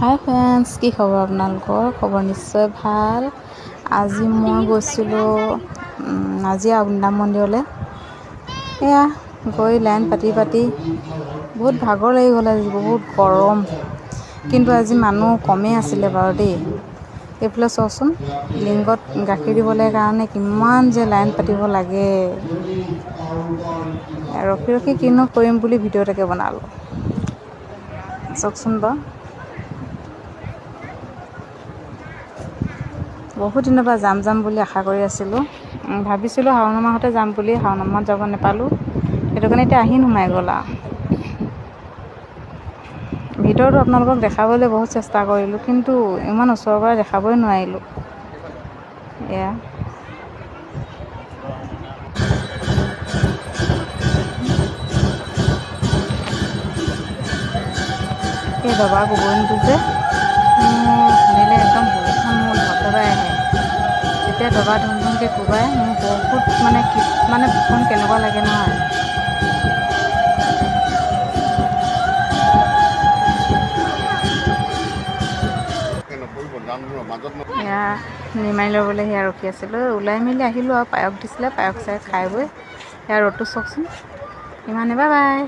হাই friends, কি খবৰ আপোনালোকৰ? খবৰ নিশ্চয় ভাল। আজি মই গৈছিলোঁ আজি অগ্নিনাভ মন্দিৰলৈ। এয়া গৈ লাইন পাতি বহুত ভাগৰ লাগি গ'ল। আজি বহুত গৰম, কিন্তু আজি মানুহ কমেই আছিলে বাৰু দেই। এইফালে চাওকচোন, লিংগত গাখীৰ দিবলৈ কাৰণে কিমান যে লাইন পাতিব লাগে। ৰখি ৰখি কিনো কৰিম বুলি ভিডিঅ' এটাকে বনালোঁ। চাওকচোন বাৰু, বহুত দিনৰ পৰা যাম বুলি আশা কৰি আছিলোঁ। ভাবিছিলোঁ শাওণ মাহতে যাম বুলি, শাওণ মাহত যাব নাপালোঁ। সেইটো কাৰণে এতিয়া আহি সোমাই গ'ল আৰু। ভিতৰতো আপোনালোকক দেখাবলৈ বহুত চেষ্টা কৰিলোঁ, কিন্তু ইমান ওচৰৰ পৰা দেখাবই নোৱাৰিলোঁ। এয়া এই দবা কোবনীটো যে শুনিলে একদম বুকুখন মোৰ ধপধপাই আহে। যেতিয়া দবা ধুমধুমকৈ কোবাই মোৰ বহুত মানে বুকুখন কেনেকুৱা লাগে নহয়। এয়া নিমাই ল'বলৈ সেয়া ৰখি আছিলোঁ। ওলাই মেলি আহিলোঁ আৰু পায়স দিছিলে, পায়স চাই খাই বৈ। এয়া ৰ'দটো চাওকচোন ইমানে। Bye bye.